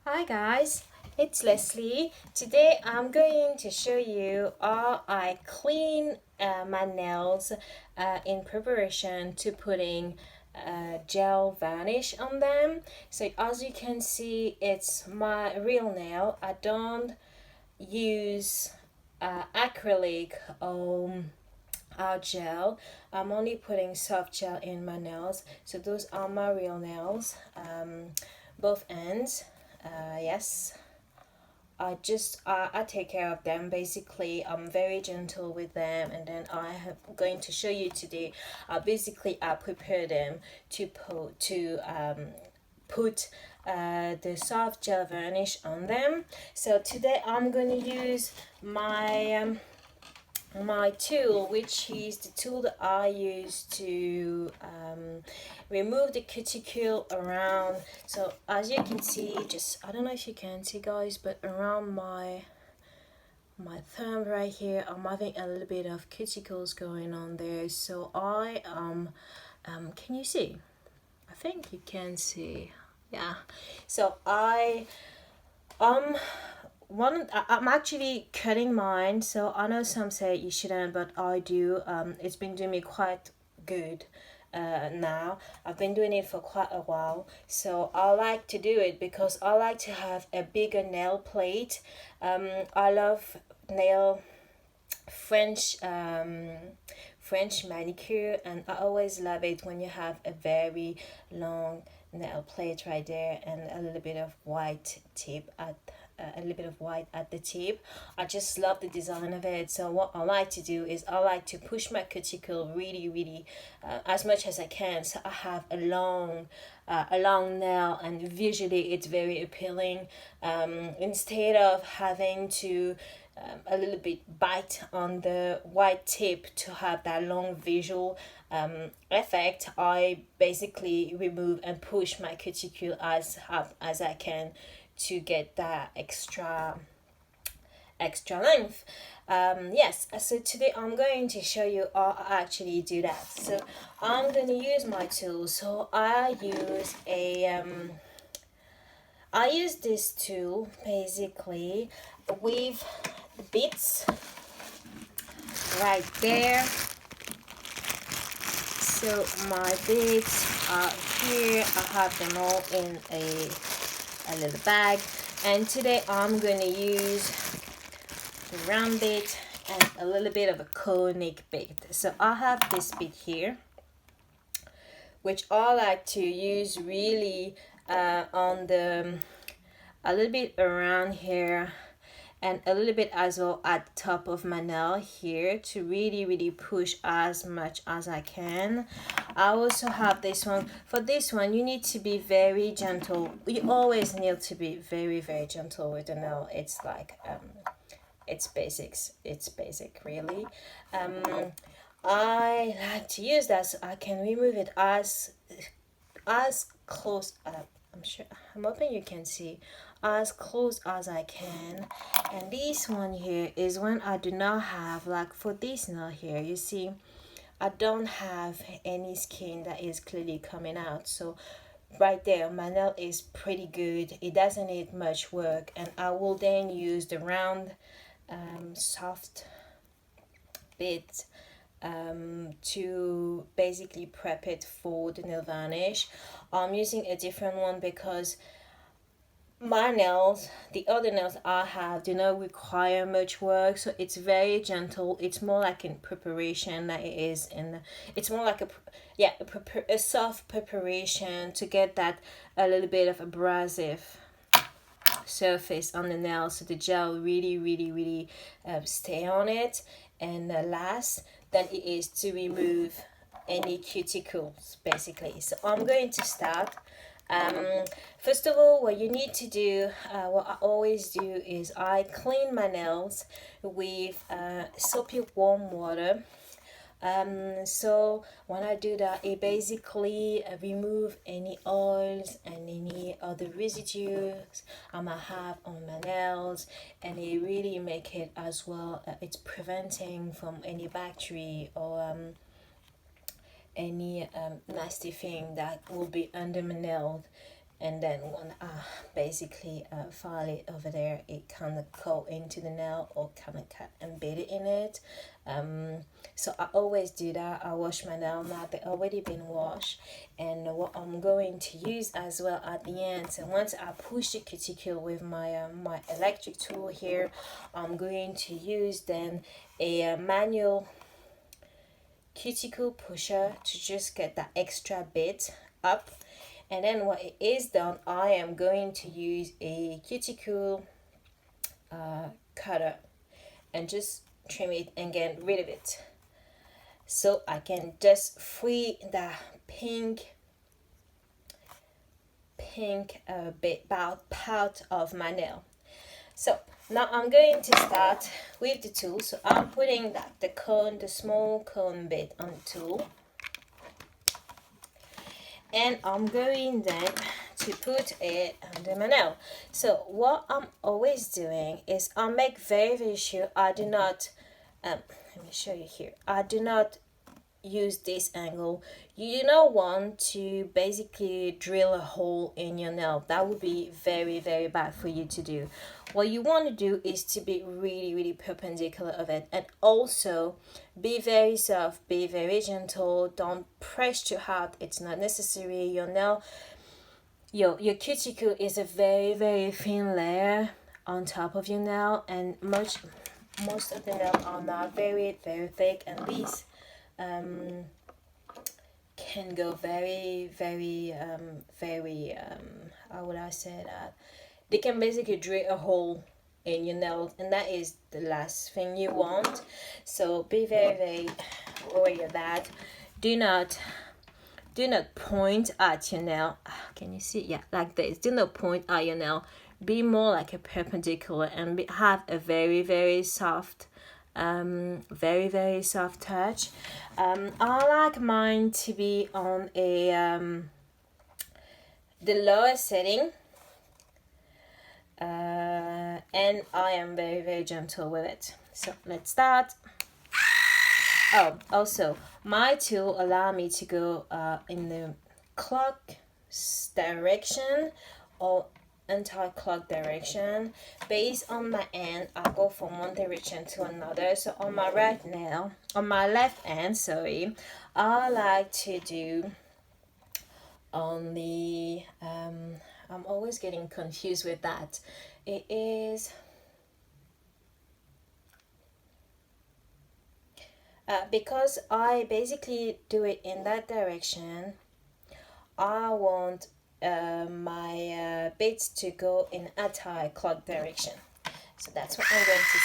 Hi guys, it's Leslie. Today I'm going to show you how I clean my nails in preparation to putting gel varnish on them. So as you can see, it's my real nail. I don't use acrylic gel. I'm only putting soft gel in my nails. So those are my real nails, both ends. Yes, I take care of them. Basically, I'm very gentle with them, and then I am going to show you today. I prepare them to put the soft gel varnish on them. So today I'm going to use my tool, which is the tool that I use to remove the cuticle around. So as you can see, just I don't know if you can see guys, but around my thumb right here, I'm having a little bit of cuticles going on there. So can you see? I think you can see. Yeah. So um I'm actually cutting mine, so I know some say you shouldn't, but I do. It's been doing me quite good now. I've been doing it for quite a while, so I like to do it because I like to have a bigger nail plate. I love nail French French manicure, and I always love it when you have a very long nail plate right there and a little bit of white tip at a little bit of white at the tip. I just love the design of it. So what I like to do is I like to push my cuticle really as much as I can, so I have a long nail, and visually it's very appealing. Instead of having to a little bit bite on the white tip to have that long visual effect, I basically remove and push my cuticle as up as I can to get that extra length. Yes, so today I'm going to show you how I actually do that. So I'm going to use my tool. So I use this tool basically with bits right there. So my bits are here. I have them all in a little bag, and today I'm going to use the round bit and a little bit of a conic bit. So I have this bit here, which I like to use really on the a little bit around here, and a little bit as well at the top of my nail here, to really push as much as I can. I also have this one. For this one, you need to be very gentle. You always need to be very gentle with the nail. It's like it's basic really. I like to use that so I can remove it as close I'm hoping you can see, as close as I can. And this one here is when I do not have, like for this nail here, you see I don't have any skin that is clearly coming out. So right there my nail is pretty good, it doesn't need much work, and I will then use the round soft bit to basically prep it for the nail varnish. I'm using a different one because my nails, the other nails I have, do not require much work, so it's very gentle. It's more like in preparation that it is in. It's more like a soft preparation to get that a little bit of abrasive surface on the nail, so the gel really stay on it and last than it is to remove any cuticles basically. So I'm going to start. First of all, what you need to do, what I always do, is I clean my nails with soapy warm water. So when I do that, it basically remove any oils and any other residues I might have on my nails, and it really make it as well. It's preventing from any bacteria or any nasty thing that will be under my nail and then when I basically file it over there, it kind of go into the nail or kind of embed it in it. So I always do that. I wash my nail now, they've already been washed, and what I'm going to use as well at the end, so once I push the cuticle with my my electric tool here, I'm going to use then a manual cuticle pusher to just get that extra bit up. And then when it is done, I am going to use a cuticle cutter and just trim it and get rid of it, so I can just free the pink bit part of my nail. So now I'm going to start with the tool. So I'm putting the small cone bit on the tool, and I'm going then to put it under my nail. So what I'm always doing is I make very sure I do not let me show you here, I do not use this angle. You do not want to basically drill a hole in your nail. That would be very bad for you to do. What you want to do is to be really perpendicular of it, and also be very soft, be very gentle, don't press too hard, it's not necessary. Your nail, your cuticle is a very thin layer on top of your nail, and most of the nails are not very thick, and these can go very how would I say that, they can basically drill a hole in your nail, and that is the last thing you want. So be very aware of that. Do not point at your nail. Can you see? Yeah, like this. Do not point at your nail. Be more like a perpendicular, and have a very soft very soft touch. I like mine to be on a the lower setting, and I am very gentle with it. So let's start. Oh, also my tool allow me to go in the clock direction or anti-clock direction. Based on my end, I go from one direction to another. So on my left hand, sorry, I like to do on the I'm always getting confused with that. It is because I basically do it in that direction, I want my bits to go in anti-clock direction. So that's what I'm going to.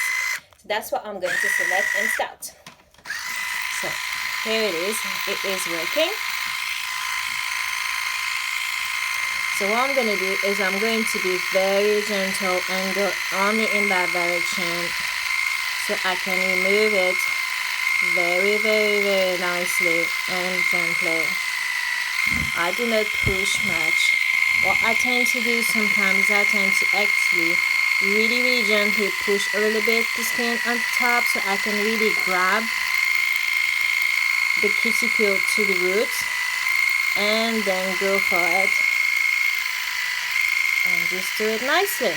So that's what I'm going to select and start. So here it is. It is working. So what I'm going to do is I'm going to be very gentle and go only in that direction, so I can remove it very nicely and gently. I do not push much. What I tend to do sometimes, I tend to actually really gently push a little bit the skin on the top, so I can really grab the cuticle to the roots, and then go for it and just do it nicely.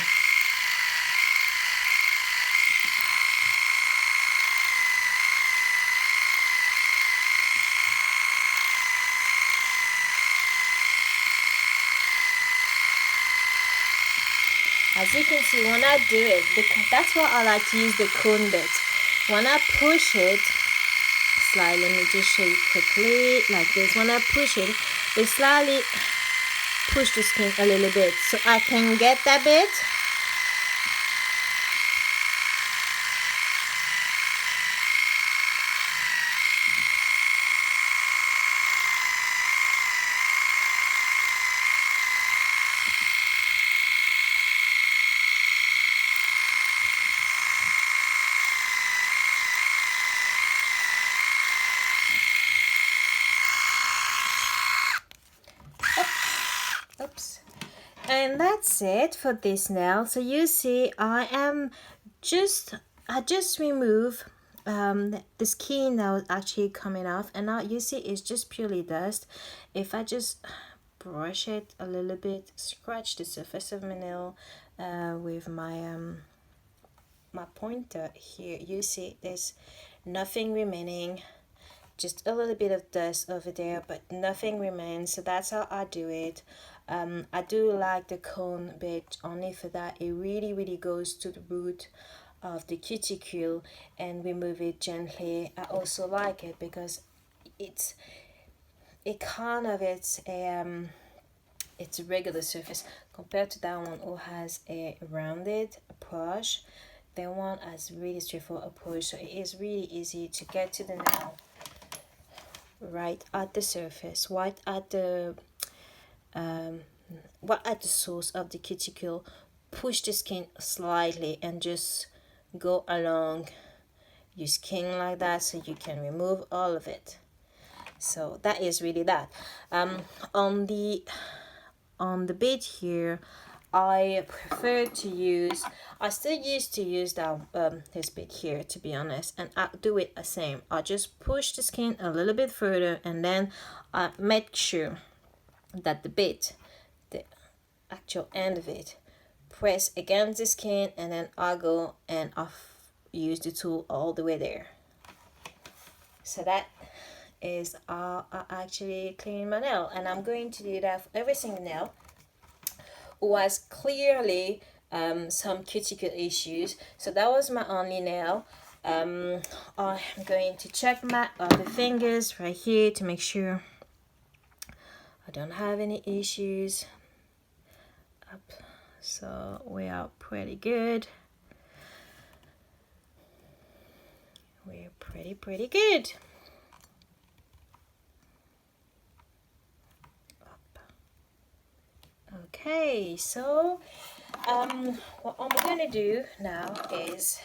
As you can see, when I do it, because that's why I like to use the cone bit. When I push it slightly, let me just show you quickly, like this. When I push it, it slightly push the skin a little bit, so I can get that bit. Oops. And that's it for this nail. So you see, I just remove the skin that was actually coming off, and now you see it's just purely dust. If I just brush it a little bit, scratch the surface of my nail with my pointer here. You see there's nothing remaining, just a little bit of dust over there, but nothing remains. So that's how I do it. I do like the cone bit only for that. It really goes to the root of the cuticle and remove it gently. I also like it because it's a regular surface compared to that one who has a rounded approach. That one has really straightforward approach, so it is really easy to get to the nail right at the surface, right at the source of the cuticle. Push the skin slightly and just go along your skin like that so you can remove all of it. So that is really that. On the bit here, I still used to use that this bit here, to be honest, and I do it the same. I just push the skin a little bit further and then I make sure that the actual end of it, press against the skin, and then I go and I use the tool all the way there. So that is I actually clean my nail, and I'm going to do that for every single nail who has clearly some cuticle issues. So that was my only nail. I'm going to check my other fingers right here to make sure I don't have any issues. Up. So we are pretty good. We're pretty good. Up. Okay, so what I'm gonna do now is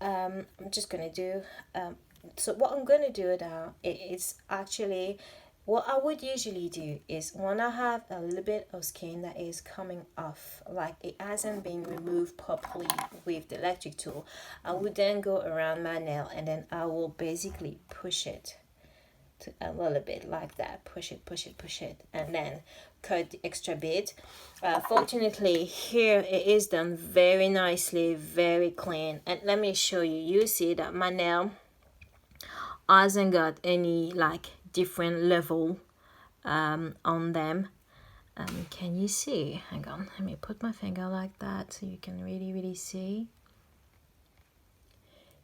I'm just gonna do so what I'm gonna do now is actually what I would usually do is when I have a little bit of skin that is coming off, like it hasn't been removed properly with the electric tool, I would then go around my nail and then I will basically push it to a little bit like that, push it, and then cut the extra bit. Fortunately here it is done very nicely, very clean, and let me show you. You see that my nail hasn't got any like different level on them. Can you see? Hang on, let me put my finger like that so you can really see.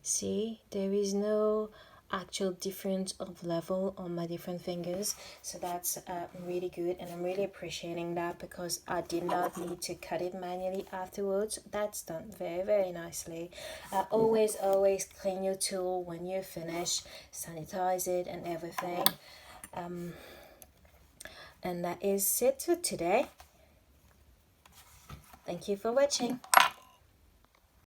See, there is no actual difference of level on my different fingers, so that's really good, and I'm really appreciating that because I did not need to cut it manually afterwards. That's done very nicely. Always clean your tool when you're finished, sanitize it and everything. And that is it for today. Thank you for watching.